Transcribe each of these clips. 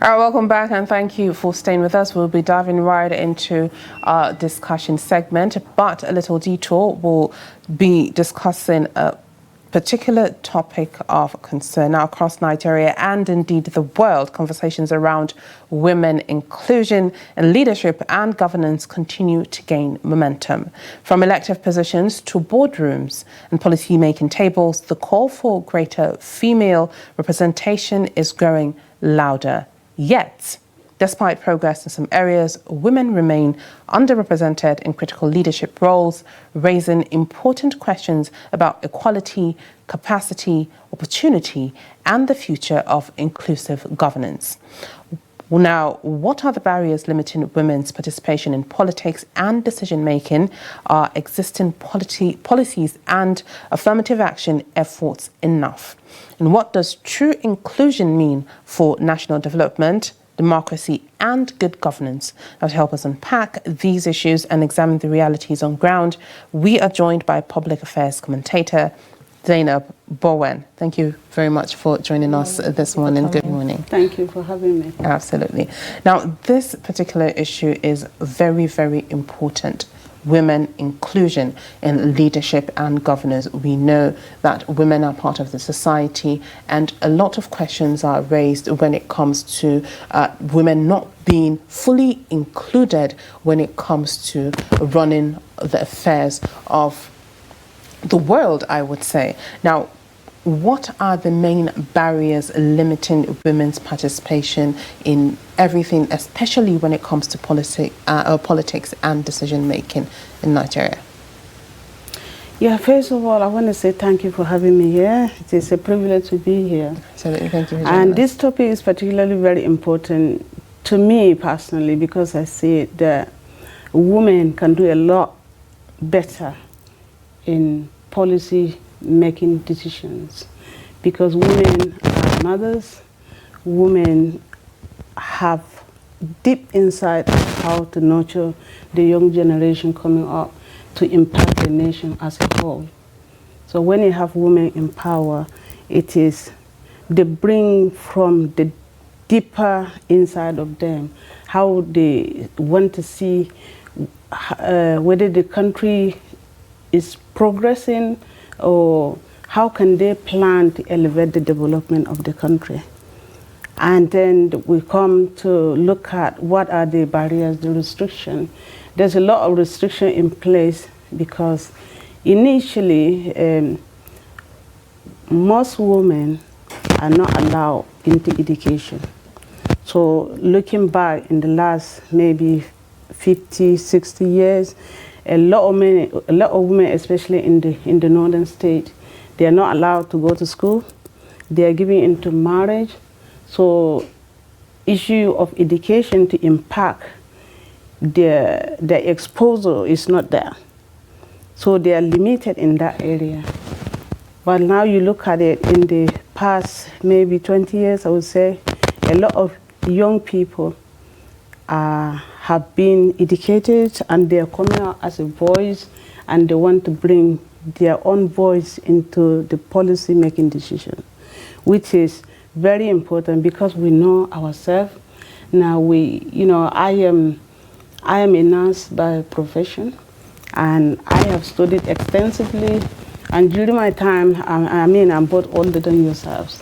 All right, welcome back and thank you for staying with us. We'll be diving right into our discussion segment, but a little detour. We'll be discussing a particular topic of concern now across Nigeria and indeed the world. Conversations around women inclusion and leadership and governance continue to gain momentum. From elective positions to boardrooms and policy-making tables, the call for greater female representation is growing louder. Yet, despite progress in some areas, women remain underrepresented in critical leadership roles, raising important questions about equality, capacity, opportunity, and the future of inclusive governance. Now, what are the barriers limiting women's participation in politics and decision-making? Are existing policies and affirmative action efforts enough? And what does true inclusion mean for national development, democracy, and good governance? Now, to help us unpack these issues and examine the realities on ground, we are joined by public affairs commentator Zainab Bowen. Thank you very much for joining us this morning. Good morning. Thank you for having me. Absolutely. Now, this particular issue is very, very important. Women inclusion in leadership and governance. We know that women are part of the society, and a lot of questions are raised when it comes to women not being fully included when it comes to running the affairs of the world, I would say. Now, what are the main barriers limiting women's participation in everything, especially when it comes to politics and decision-making in Nigeria? Yeah, first of all, I want to say thank you for having me here. It is a privilege to be here. Absolutely, thank you. And this topic is particularly very important to me personally because I see that women can do a lot better in policy making decisions because women are mothers, women have deep insight of how to nurture the young generation coming up to impact the nation as a whole. So when you have women in power, it is they bring from the deeper inside of them how they want to see whether the country is progressing or how can they plan to elevate the development of the country. And then we come to look at what are the barriers, the restriction. There's a lot of restriction in place because initially most women are not allowed into education. So looking back in the last maybe 50, 60 years, a lot of women, especially in the northern state, they are not allowed to go to school. They are given into marriage. So issue of education to impact their exposure is not there. So they are limited in that area. But now you look at it in the past maybe 20 years, I would say, a lot of young people have been educated and they are coming out as a voice and they want to bring their own voice into the policy making decision, which is very important because we know ourselves. Now I am a nurse by profession and I have studied extensively, and during my time, I'm both older than yourselves,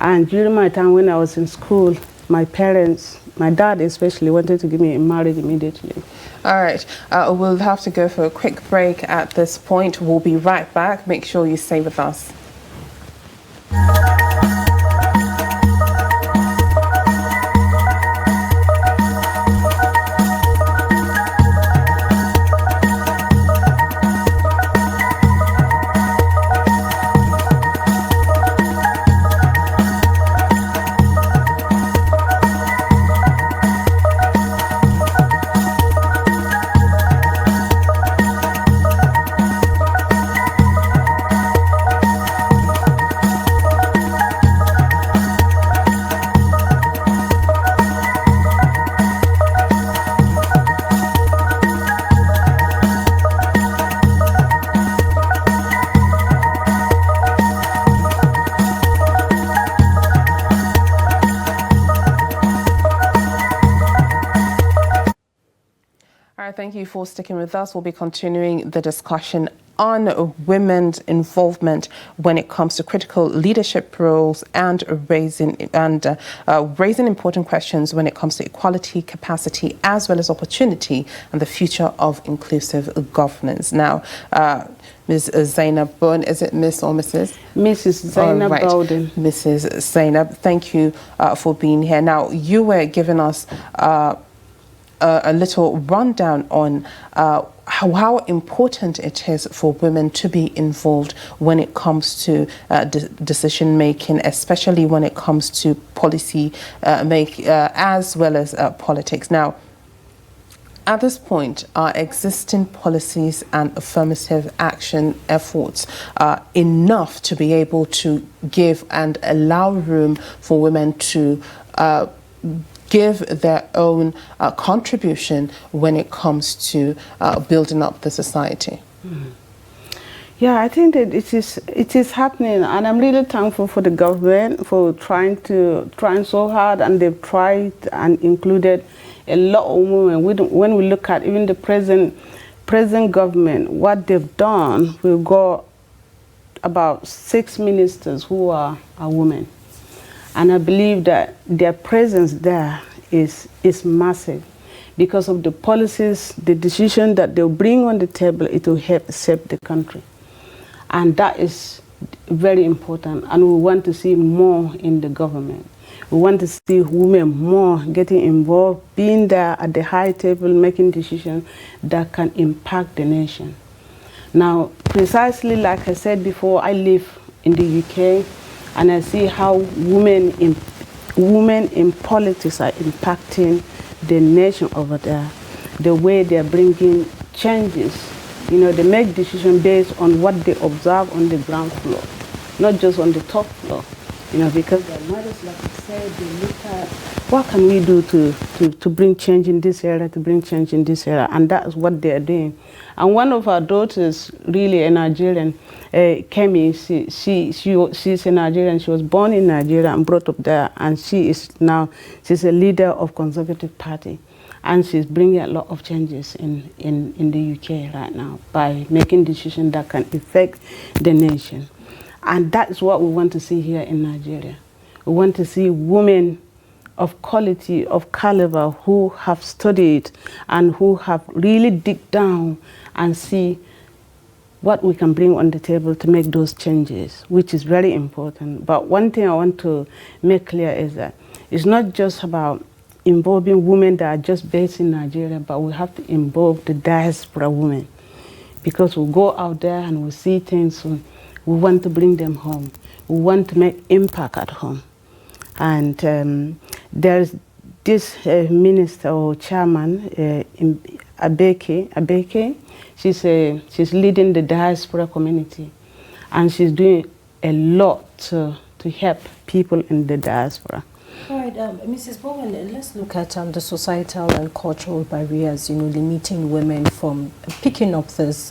and during my time when I was in school, my parents, my dad especially, wanted to give me a marriage immediately. All right, we'll have to go for a quick break at this point. We'll be right back. Make sure you stay with us. thank you for sticking with us. We'll be continuing the discussion on women's involvement when it comes to critical leadership roles and raising important questions when it comes to equality, capacity, as well as opportunity and the future of inclusive governance. Now, Ms. Zainab Bowen, is it Miss or Mrs.? Mrs. Zainab Bowen. Mrs. Zainab, thank you for being here. Now, you were giving us a little rundown on how important it is for women to be involved when it comes to decision making, especially when it comes to policy making as well as politics. Now, at this point, are existing policies and affirmative action efforts enough to be able to give and allow room for women to give their own contribution when it comes to building up the society? Yeah, I think that it is happening, and I'm really thankful for the government for trying so hard, and they've tried and included a lot of women. When we look at even the present government, what they've done, we've got about 6 ministers who are women. And I believe that their presence there is massive because of the policies, the decision that they'll bring on the table. It will help shape the country. And that is very important. And we want to see more in the government. We want to see women more getting involved, being there at the high table, making decisions that can impact the nation. Now, precisely like I said before, I live in the UK, and I see how women in politics are impacting the nation over there. The way they're bringing changes, they make decisions based on what they observe on the ground floor, not just on the top floor. Because their mothers, like I said, they look at what can we do to bring change in this area, and that's what they're doing. And one of our daughters, really a Nigerian, Kemi, she's a Nigerian. She was born in Nigeria and brought up there, and she's a leader of Conservative Party, and she's bringing a lot of changes in the UK right now by making decisions that can affect the nation. And that's what we want to see here in Nigeria. We want to see women of quality, of caliber, who have studied and who have really dig down and see what we can bring on the table to make those changes, which is very important. But one thing I want to make clear is that it's not just about involving women that are just based in Nigeria, but we have to involve the diaspora women, because we go out there and we see things. We want to bring them home. We want to make impact at home. And there's this minister or chairman, Abeke. She's leading the diaspora community, and she's doing a lot to help people in the diaspora. All right, Mrs. Bowen, let's look at the societal and cultural barriers, limiting women from picking up these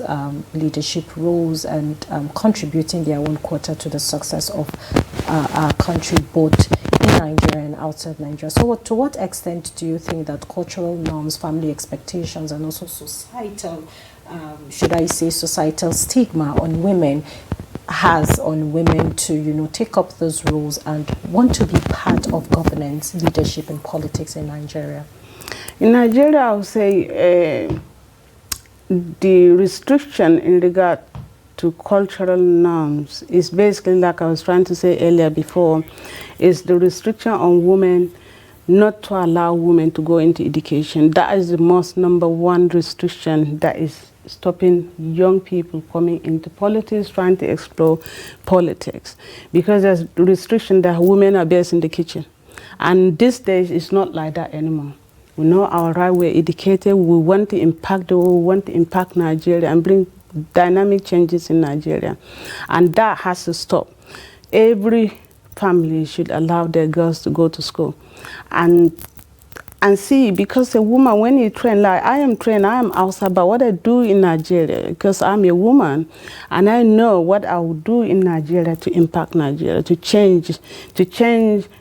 leadership roles and contributing their own quota to the success of our country, both in Nigeria and outside Nigeria. So to what extent do you think that cultural norms, family expectations, and also societal, societal stigma on women has on women to, take up those roles and want to be part of governance, leadership, and politics in Nigeria? In Nigeria, I would say the restriction in regard to cultural norms is basically, like I was trying to say earlier before, is the restriction on women not to allow women to go into education. That is the most #1 restriction that is stopping young people coming into politics, trying to explore politics. Because there's restriction that women are best in the kitchen. And these days, it's not like that anymore. We know our right, we're educated, we want to impact the world, we want to impact Nigeria and bring dynamic changes in Nigeria. And that has to stop. Every family should allow their girls to go to school. And and see, because a woman, when you train, like I am trained, I am outside, but what I do in Nigeria, because I'm a woman, and I know what I will do in Nigeria to impact Nigeria, to change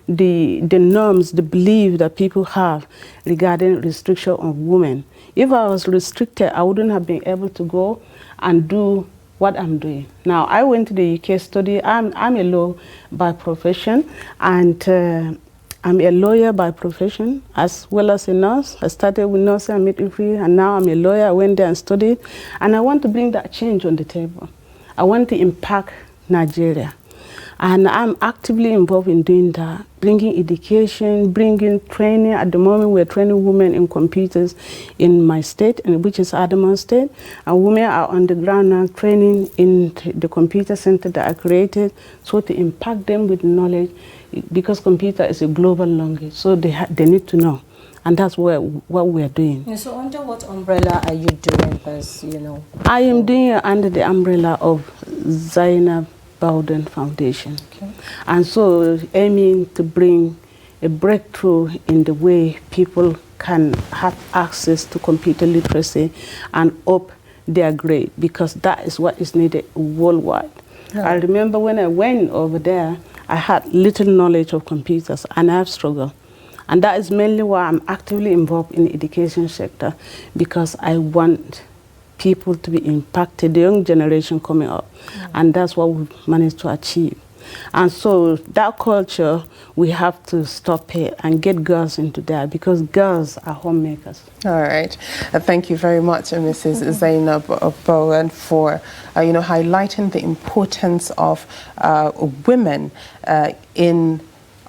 the norms, the belief that people have regarding restriction of women. If I was restricted, I wouldn't have been able to go and do what I'm doing. Now, I went to the UK study. I'm a law by profession, and I'm a lawyer by profession as well as a nurse. I started with nursing and midwifery, and now I'm a lawyer. I went there and studied, and I want to bring that change on the table. I want to impact Nigeria, and I'm actively involved in doing that, bringing education, bringing training. At the moment, we're training women in computers in my state, which is Adamu state, and women are on the ground now training in the computer center that I created, so to impact them with knowledge, because computer is a global language, so they need to know, and that's what we're doing. Yeah, so under what umbrella are you doing this, you know? I am doing it under the umbrella of Zainab Bowen Foundation. Okay. And so aiming to bring a breakthrough in the way people can have access to computer literacy and up their grade, because that is what is needed worldwide. Yeah. I remember when I went over there, I had little knowledge of computers, and I have struggled. And that is mainly why I'm actively involved in the education sector, because I want people to be impacted, the young generation coming up. And that's what we've managed to achieve. And so that culture, we have to stop it and get girls into that, because girls are homemakers. All right. Thank you very much, Mrs. Zainab Bowen, for highlighting the importance of women in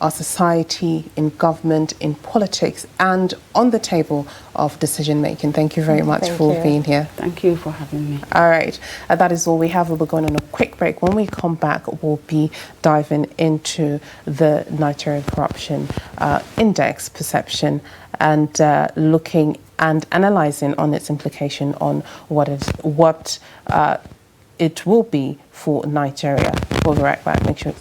our society, in government, in politics, and on the table of decision making. Thank you very much for being here. Thank you for having me. All right, that is all we have. We'll be going on a quick break. When we come back, we'll be diving into the Nigerian Corruption Index perception, and looking and analysing on its implication on what it will be for Nigeria. We'll be right back. Make sure